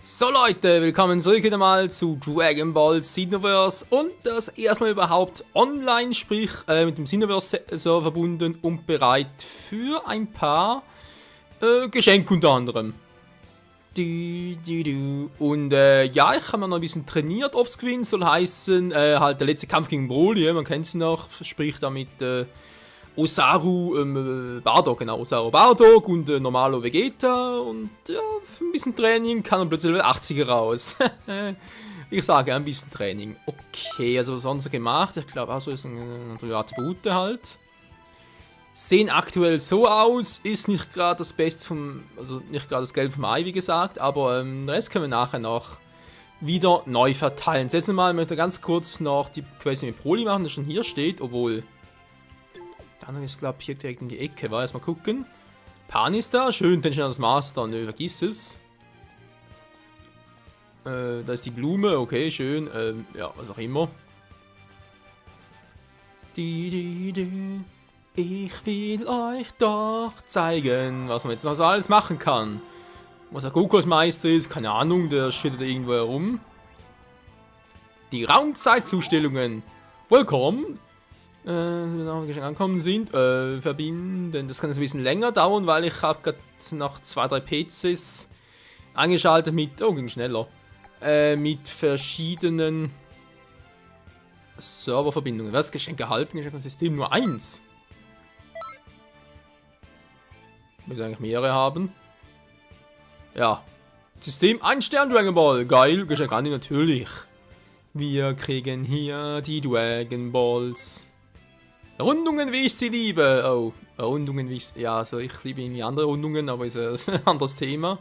So Leute, willkommen zurück wieder mal zu Dragon Ball Xenoverse und das erstmal überhaupt online, sprich mit dem Xenoverse-Server verbunden und bereit für ein paar Geschenke unter anderem. Und ja, ich habe noch ein bisschen trainiert offscreen, soll heißen, halt der letzte Kampf gegen Broly, man kennt sie noch, sprich damit Osaru Bardock, genau, Osaru Bardock und Normalo Vegeta und ja, für ein bisschen Training kann er plötzlich Level 80er raus. Ich sage, ein bisschen Training. Okay, also was sonst gemacht? Ich glaube, also ist eine Attribute halt. Sehen aktuell so aus, ist nicht gerade das Beste vom, also nicht gerade das Gelb vom Ei, wie gesagt, aber den Rest können wir nachher noch wieder neu verteilen. Jetzt mal möchte ich ganz kurz noch die Quest mit Broly machen, das schon hier steht, obwohl der andere ist, glaube ich, hier direkt in die Ecke. War erstmal gucken. Pan ist da, schön, dann schon das Master, nö, vergiss es. Da ist die Blume, okay, schön, ja, was auch immer. Ich will euch doch zeigen, was man jetzt noch so alles machen kann. Was der Goku als Meister ist, keine Ahnung, der schüttet irgendwo herum. Die Raumzeitzustellungen. Willkommen. Wenn wir schon angekommen sind, verbinden. Das kann jetzt ein bisschen länger dauern, weil ich habe gerade noch 2-3 PCs angeschaltet mit, oh, ging schneller, mit verschiedenen Serververbindungen. Was? Geschenk erhalten, Geschenk System nur 1. Müssen eigentlich mehrere haben. Ja. System 1 Stern Dragon Ball. Geil, Geschenk an die natürlich. Wir kriegen hier die Dragon Balls. Rundungen, wie ich sie liebe. Oh, Rundungen, wie ich sie... Ja, also ich liebe irgendwie andere Rundungen, aber ist ein anderes Thema.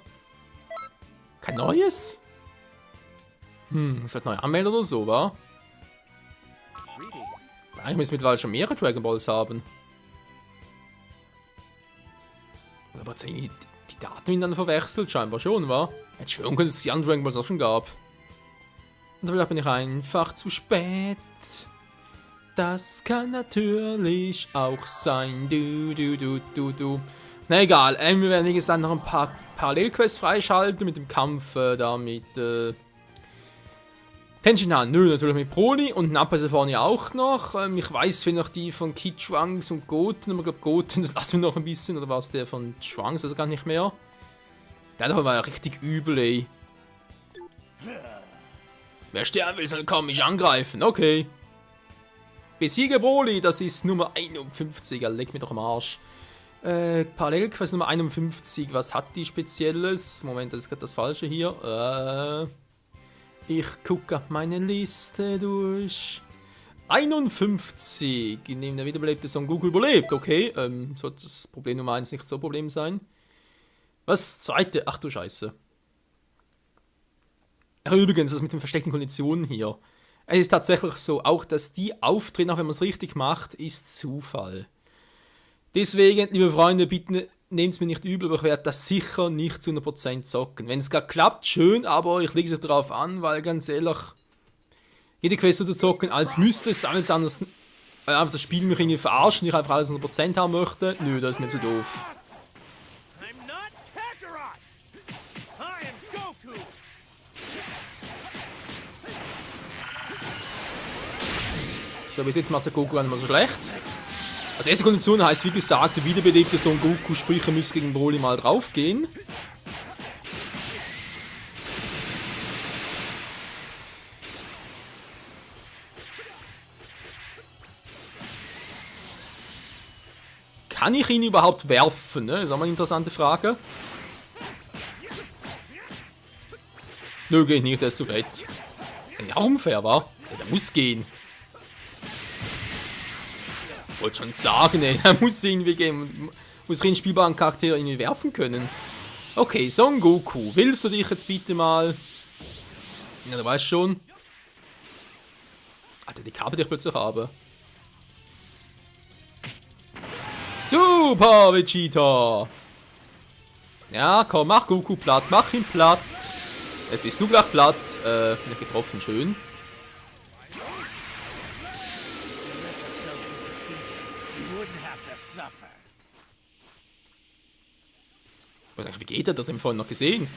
Kein neues? Muss halt neu anmelden oder so, wa? Eigentlich müssen wir mittlerweile schon mehrere Dragon Balls haben. Aber jetzt irgendwie die Daten miteinander verwechselt, scheinbar schon, wa? Hätte schwören können, dass es die anderen Dragon Balls auch schon gab. Und vielleicht bin ich einfach zu spät. Das kann natürlich auch sein. Na egal, wir werden wie gesagt noch ein paar Parallelquests freischalten mit dem Kampf da mit Tenshinhan. Nö, natürlich mit Broly und Nappa ist ja vorne auch noch. Ich weiß, wenn noch die von Kid Trunks und Goten, aber ich glaube Goten, das lassen wir noch ein bisschen. Oder war es der von Trunks, also gar nicht mehr. Der war ja richtig übel, ey. Wer sterben will, soll kaum mich angreifen. Okay. Besiege Broly, das ist Nummer 51. Leck mir doch am Arsch. Parallelquest Nummer 51. Was hat die Spezielles? Moment, das ist gerade das Falsche hier. Ich gucke meine Liste durch. 51. In dem der wiederbelebte Son Goku überlebt. Okay, sollte das Problem Nummer 1 nicht so ein Problem sein. Was? Zweite? Ach du Scheiße. Ach, übrigens, das mit den versteckten Konditionen hier. Es ist tatsächlich so, auch dass die auftreten, auch wenn man es richtig macht, ist Zufall. Deswegen, liebe Freunde, bitte nehmt es mir nicht übel, aber ich werde das sicher nicht zu 100% zocken. Wenn es gerade klappt, schön, aber ich lege es darauf an, weil ganz ehrlich, jede Quest zu zocken, als müsste es alles anders, einfach das Spiel mich irgendwie verarschen, ich einfach alles 100% haben möchte, nö, das ist mir zu doof. So, bis jetzt macht der Goku gar nicht mal so schlecht. Als erste Kondition heißt, wie gesagt, der wiederbelebte Son Goku, sprich er müsste gegen Broly mal draufgehen. Kann ich ihn überhaupt werfen? Ne? Das ist auch mal eine interessante Frage. Nö, geht nicht, der ist zu fett. Das ist ja unfair, wa? Ja, der muss gehen. Ich wollte schon sagen, ey, da muss irgendwie gehen. Muss einen spielbaren Charakter irgendwie werfen können. Okay, Son Goku, willst du dich jetzt bitte mal... Ja, du weißt schon. Alter, die Karte, die ich plötzlich habe. Super, Vegeta! Ja, komm, mach Goku platt, mach ihn platt. Jetzt bist du gleich platt. Nicht getroffen, schön. Was eigentlich, wie geht der? Das haben wir vorhin noch gesehen.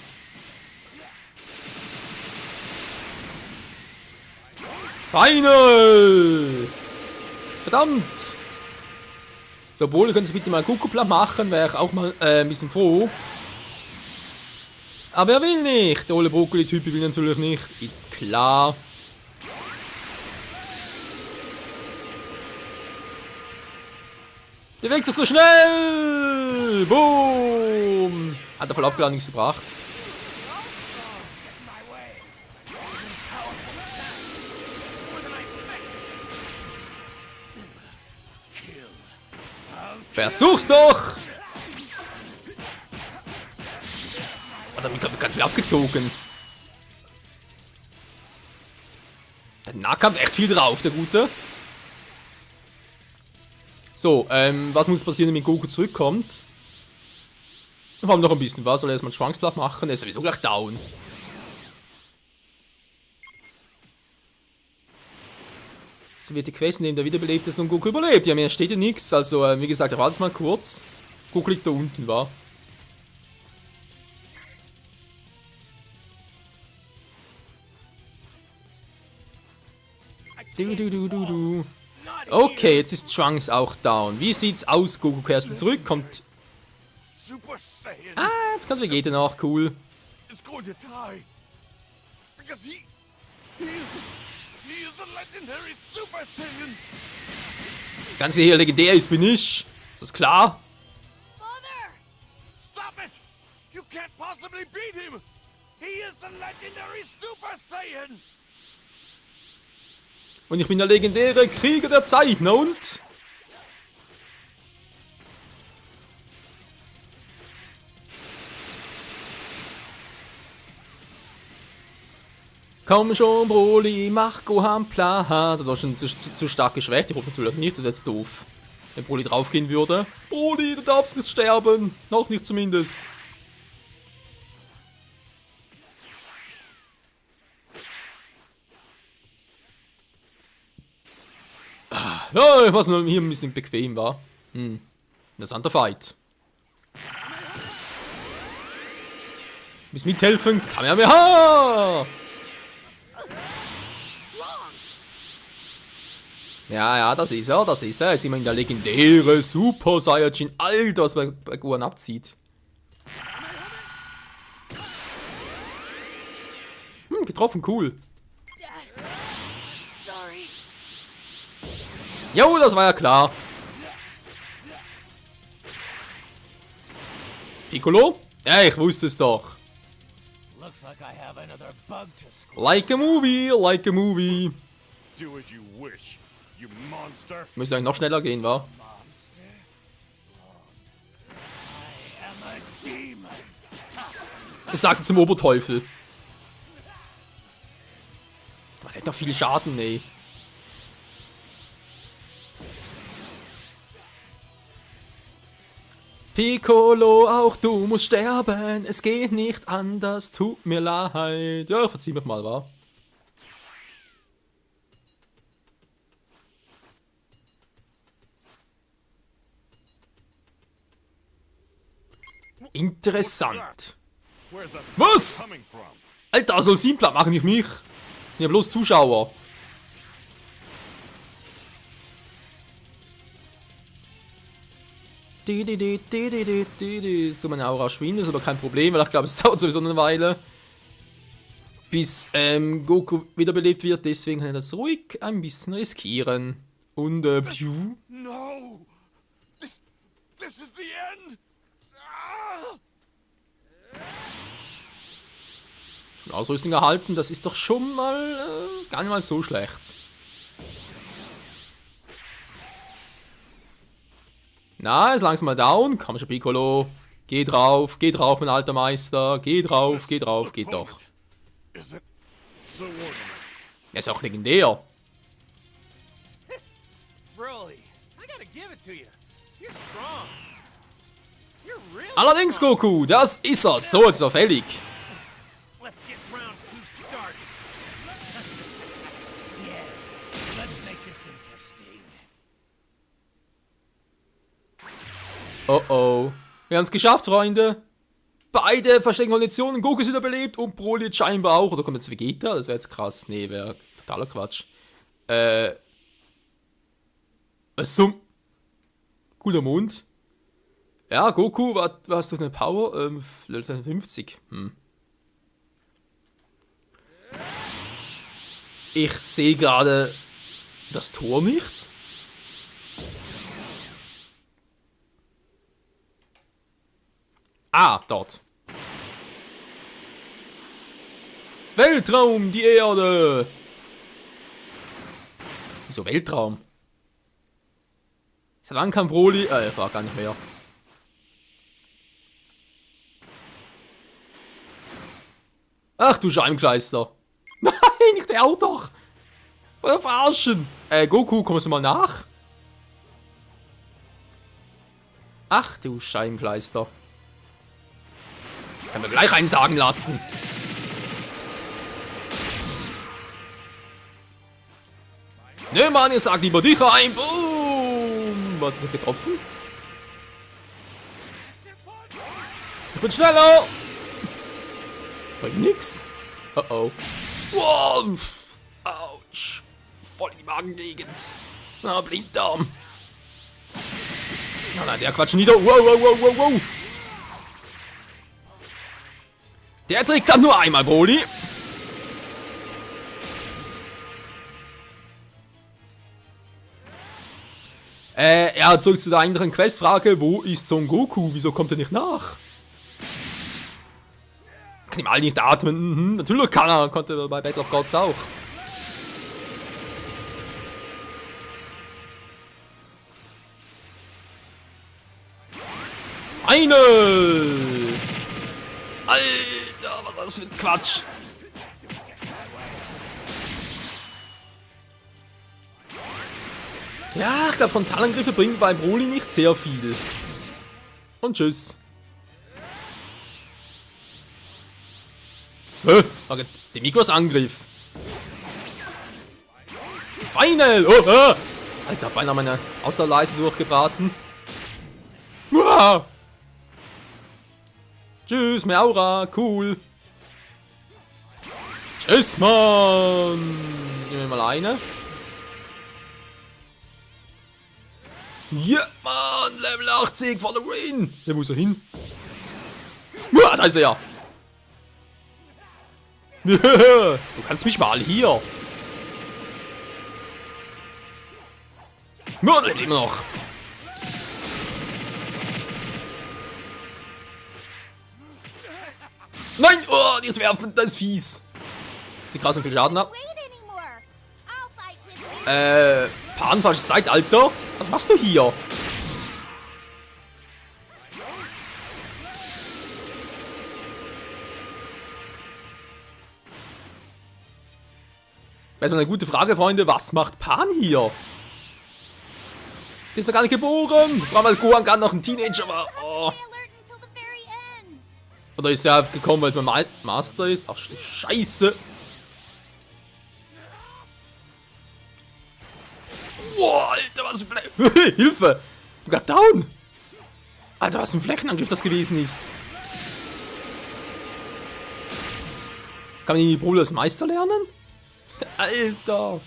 Final! Verdammt! So, Broly, könntest du bitte mal Goku-Plan machen, wäre ich auch mal ein bisschen froh. Aber er will nicht. Der Ole Brokkoli-Typ will natürlich nicht. Ist klar. Der Weg ist so schnell! Boom! Hat er voll aufgeladen, nichts gebracht. Versuch's doch! Hat er mich ganz viel abgezogen. Der Nahkampf echt viel drauf, der Gute. So, was muss passieren, wenn Goku zurückkommt? Wir haben noch ein bisschen was, soll er erstmal ein Schwanksblatt machen? Er ist sowieso gleich down. So wird die Quest, in dem der wiederbelebt ist und Goku überlebt. Ja, mehr steht ja nichts. Also, wie gesagt, ich warte jetzt mal kurz. Goku liegt da unten, wa? Du. Okay, jetzt ist Trunks auch down. Wie sieht's aus? Goku kehrt zurück, kommt. Ah, jetzt kommt Vegeta noch, cool. Ganz hier legendär ist, bin ich. Ist das klar? Father! Stop it! You can't possibly beat him! He is the legendary Super Saiyan! Und ich bin der legendäre Krieger der Zeit, na und? Komm schon, Broly, mach Gohan platt. Du hast schon zu stark geschwächt. Ich hoffe natürlich nicht, das ist jetzt doof. Wenn Broly draufgehen würde. Broly, du darfst nicht sterben. Noch nicht zumindest. Ja, was nur hier ein bisschen bequem war. Interessanter Fight. Bis mithelfen, Kamehameha! Ja, das ist er, das ist er. Er ist immerhin der legendäre Super Saiyajin. Alter, was bei Gohan abzieht. Getroffen, cool. Jo, das war ja klar. Piccolo? Ja, ich wusste es doch. Like a movie, like a movie. Müsste eigentlich noch schneller gehen, wa? Es sagte zum Oberteufel. Das hat noch viel Schaden, ey. Piccolo, auch du musst sterben. Es geht nicht anders, tut mir leid. Ja, verzieh mich mal, wa? Interessant. Was? Alter, soll Simpler machen, nicht mich. Ich hab bloß Zuschauer. So, meine Aura schwindet, ist aber kein Problem, weil ich glaube, es dauert sowieso eine Weile, bis Goku wiederbelebt wird. Deswegen kann ich das ruhig ein bisschen riskieren. Und, pfiuh. No! This is the end! Ausrüstung erhalten, das ist doch schon mal gar nicht mal so schlecht. Na, ist langsam mal down. Komm schon, Piccolo. Geh drauf, mein alter Meister. Geh drauf, geht doch. Er ist auch legendär. Allerdings, Goku, das ist er. So ist er fällig. Oh oh. Wir haben es geschafft, Freunde. Beide verstecken Konditionen. Goku ist wieder belebt und Broly jetzt scheinbar auch. Oder kommt jetzt Vegeta? Das wäre jetzt krass. Nee, wäre totaler Quatsch. Was zum... Cooler Mond. Ja, Goku, was hast du für eine Power? Level 52. Ich sehe gerade das Tor nicht. Ah, dort. Weltraum, die Erde. Wieso Weltraum? Seit wann kann Broly? War gar nicht mehr. Ach du Scheibenkleister. Nein, nicht der auch doch. Verarschen. Goku, kommst du mal nach? Ach du Scheibenkleister. Kann mir gleich einen sagen lassen. Ne Mann, ihr sagt lieber dich ein. Boom. Was ist denn getroffen? Ich bin schneller. Bringt nix. Oh oh. Wow. Autsch. Voll in die Magengegend. Na, Blinddarm. Na, der quatscht nieder. Wow, wow, wow, wow, wow. Der Trick kann nur einmal, Broly. Ja, zurück zu der anderen Questfrage. Wo ist Son Goku? Wieso kommt er nicht nach? Kann ihm all nicht atmen. Natürlich kann er. Konnte er bei Battle of Gods auch. Final! Alter, was ist das für ein Quatsch? Ja, ich glaube, Frontalangriffe bringen bei Broly nicht sehr viel. Und tschüss. Okay, der Mikros-Angriff. Final! Oh, Alter, beinahe meine Außerleiste durchgebraten. Uah. Tschüss, Meaura, cool. Tschüss, Mann. Nehmen wir mal eine. Ja, Mann, Level 80, voller Win. Hier muss er hin. Uah, da ist er ja. Du kannst mich mal hier. Nur lebt immer noch. Nein! Oh, jetzt werfen, das ist fies. Sie krass und viel Schaden ab. Pan, falsches Zeitalter? Was machst du hier? Das ist eine gute Frage, Freunde. Was macht Pan hier? Der ist noch gar nicht geboren. Vor allem, weil Gohan gerade noch ein Teenager war. Oh. Oder ist er gekommen, weil es mein Master ist? Ach, Scheiße. Boah, Alter, was für ein Hilfe! Du got down! Alter, was für ein Flächenangriff das gewesen ist. Kann man die Broly als Meister lernen? Alter!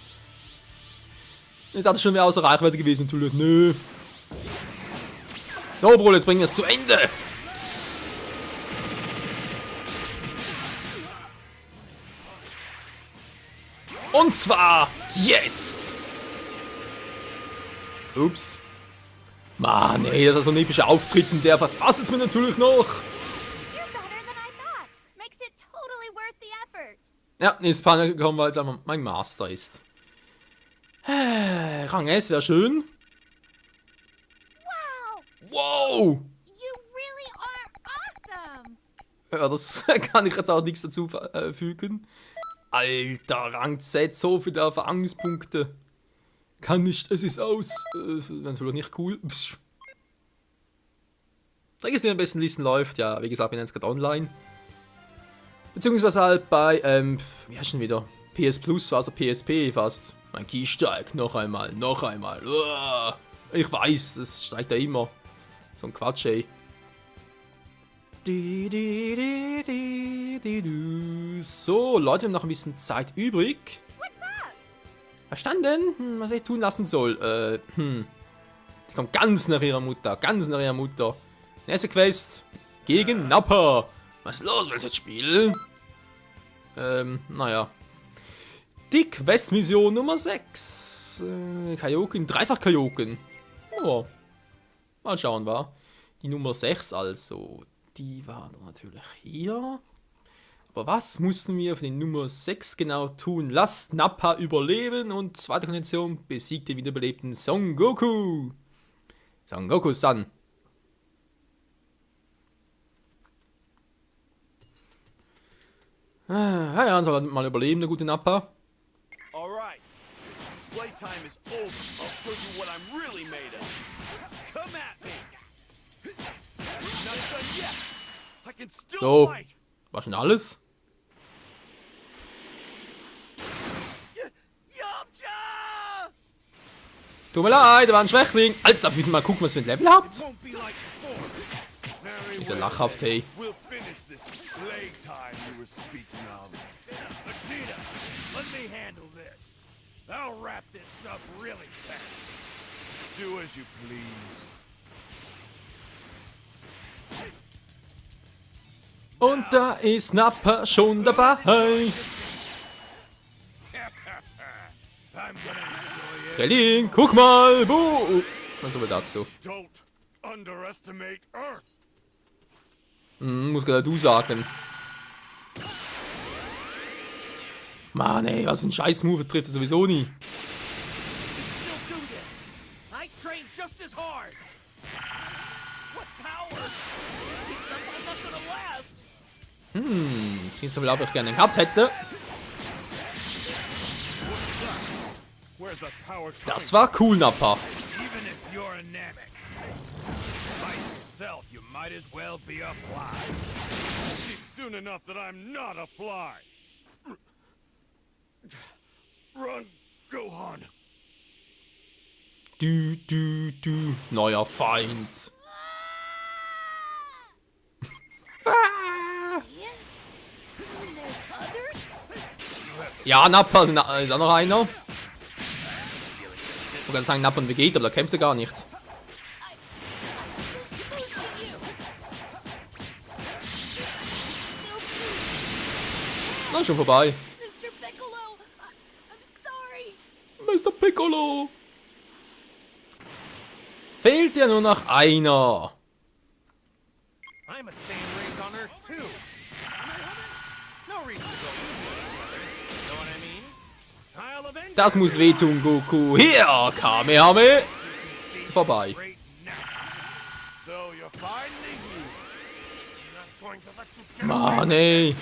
Jetzt hat es schon mehr außer Reichweite gewesen, natürlich. Nö. So, Broly, jetzt bringen wir es zu Ende. Und zwar jetzt! Ups. Mann, ey, das ist so ein epischer Auftritt und der verpasst es mir natürlich noch. Ja, ist Pan gekommen, weil es einfach mein Master ist. Rang S wäre schön. Wow! Ja, das kann ich jetzt auch nichts dazu fügen. Alter, Rang Z, so viele Erfahrungspunkte. Kann nicht, es ist aus. Natürlich nicht cool. Registrieren am besten Listen läuft. Ja, wie gesagt, bin jetzt gerade online. Beziehungsweise halt bei, wie heißt denn wieder? PS Plus, also PSP fast. Mein Key steigt. Noch einmal, noch einmal. Uah. Ich weiß, das steigt ja immer. So ein Quatsch, ey. So, Leute, wir haben noch ein bisschen Zeit übrig. Verstanden? Was ich tun lassen soll? Die kommt ganz nach ihrer Mutter. Ganz nach ihrer Mutter. Nächste Quest. Gegen Nappa. Was ist los? Willst du jetzt spielen? Naja. Die Quest-Mission Nummer 6. Kaioken. Dreifach Kaioken. Oh. Mal schauen, war. Die Nummer 6 also. Die war natürlich hier. Aber was mussten wir für die Nummer 6 genau tun? Lasst Nappa überleben und zweite Kondition besiegt den wiederbelebten Son Goku. Son Goku-san. Ja, dann soll er mal überleben, der gute Nappa. Alright. Playtime is over. I'll show you what I'm really made of. Come at me. Not done yet. I can still So, fight. war schon alles? Yamcha! Tut mir leid, da war ein Schwächling. Alter, darf ich mal gucken, was für ein Level habt? Won't be like before. Very Dieser well. lachhaft, hey. We'll finish this playtime you were speaking of. Vegeta, let me handle this. I'll wrap this up really fast. Do as you please. Und da ist Nappa schon dabei. I'm gonna enjoy it. Trailing, guck mal, wo? Was soll dazu? Don't underestimate Earth. Muss gerade du sagen. Mann ey, was für ein Scheiß-Move trifft er sowieso nie. Still do this. I train just as hard. What power? I'm not gonna last. Ziemlich so viel Lauf ich gerne gehabt hätte. Where's the power coming? Das war cool, Nappa. Even if you're a Namek. By yourself, you might as well be a fly. You'll see soon enough that I'm not a fly. Run, Gohan. Du. Neuer Feind. Ja, Nappa, ist auch noch einer. Ich wollte gerade sagen, Nappa und Vegeta, aber da kämpft er gar nicht. Na, schon vorbei. Mr. Piccolo, I'm sorry. Mr. Piccolo. Fehlt ja nur noch einer. I'm a Saiyan raised on Earth too. No reason to go easy on each other. Know what I mean? I'll avenge Das muss wehtun, Goku. Hier, Kamehame. Vorbei. Right now. So you're finally here. I'm not going to let you get Mann, ey.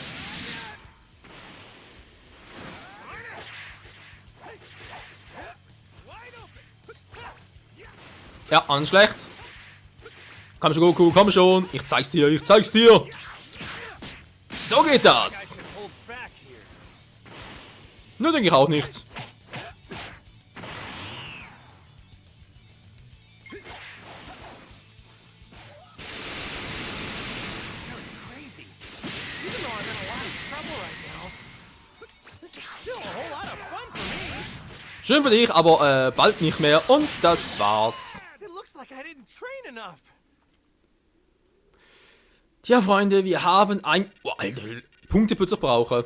wide open. Ja, an schlecht. Komm schon, Goku, komm schon. Ich zeig's dir. So geht das. can hold back here. Nur denke ich auch nicht. Really crazy. Even though I'm in a lot of trouble right now, this is still a whole lot of fun for me. Schön für dich, aber bald nicht mehr. Und das war's. It looks like I didn't train enough. Tja, Freunde, wir haben ein... Oh, Alter, Punkte plötzlich brauchen.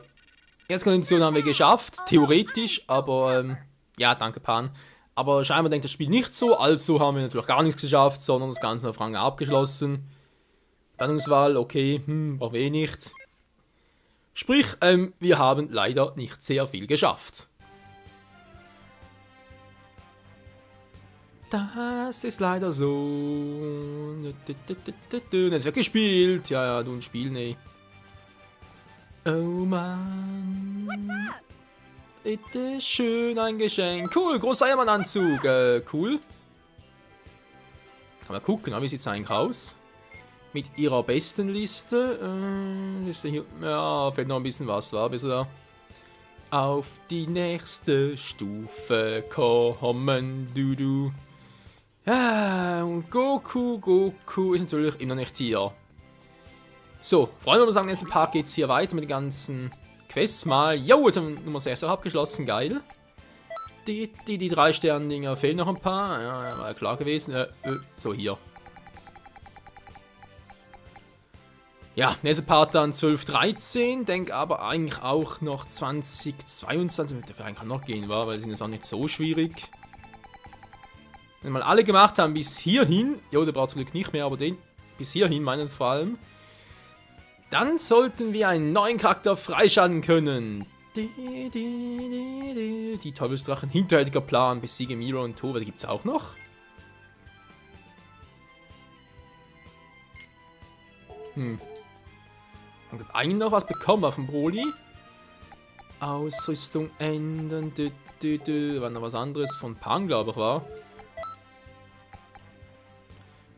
Erste Kondition haben wir geschafft, theoretisch, aber... ja, danke, Pan. Aber scheinbar denkt das Spiel nicht so, also haben wir natürlich gar nichts geschafft, sondern das Ganze auf Rang abgeschlossen. Landungswahl, okay, brauchen wir eh nicht. Sprich, wir haben leider nicht sehr viel geschafft. Das ist leider so. Es wird gespielt. Ja, du ein Spiel, nee. Oh Mann. Bitte schön ein Geschenk. Cool, großer Eiermann-Anzug. Cool. Kann man gucken, wie sieht es eigentlich aus? Mit ihrer besten Liste. Liste hier. Ja, fehlt noch ein bisschen was, war bis er auf die nächste Stufe kommen. Du. Ja, und Goku ist natürlich immer noch nicht hier. So, Freunde, würde ich sagen, im nächsten Part geht es hier weiter mit den ganzen Quests mal. Jo, jetzt haben wir Nummer 6 auch abgeschlossen, geil. Die 3-Sterne-Dinger fehlen noch ein paar. Ja, war ja klar gewesen. So, hier. Ja, nächster Part dann 12, 13. Denk aber eigentlich auch noch 20, 22. Dürfte eigentlich auch noch gehen, war, weil sie sind jetzt auch nicht so schwierig. Wenn wir mal alle gemacht haben bis hierhin. Jo, der braucht zum Glück nicht mehr, aber den bis hierhin meinen vor allem. Dann sollten wir einen neuen Charakter freischalten können. Die Teufelsdrachen, hinterhältiger Plan, besiege Miro und Tova, die gibt's auch noch. Ich habe eigentlich noch was bekommen auf dem Broly. Ausrüstung ändern, war noch was anderes von Pan, glaube ich, war.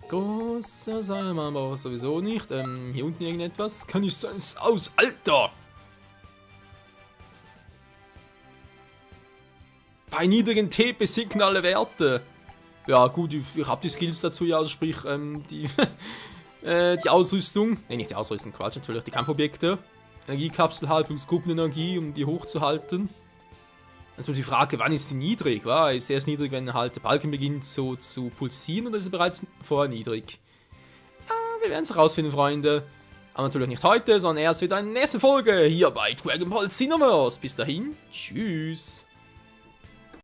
Großer Seilmann brauche ich sowieso nicht. Hier unten irgendetwas. Kann ich sein aus, Alter! Bei niedrigen TP sinken alle Werte. Ja gut, ich habe die Skills dazu, ja, also sprich die Ausrüstung. Ne, nicht die Ausrüstung, Quatsch, natürlich die Kampfobjekte. Energiekapsel halt plus Gruppenenergie, um die hochzuhalten. Also die Frage, wann ist sie niedrig? War ist sie erst niedrig, wenn halt der Balken beginnt so zu pulsieren, oder ist sie bereits vorher niedrig? Wir werden es herausfinden, Freunde. Aber natürlich nicht heute, sondern erst wieder in der nächsten Folge hier bei Dragon Ball Xenoverse. Bis dahin, tschüss.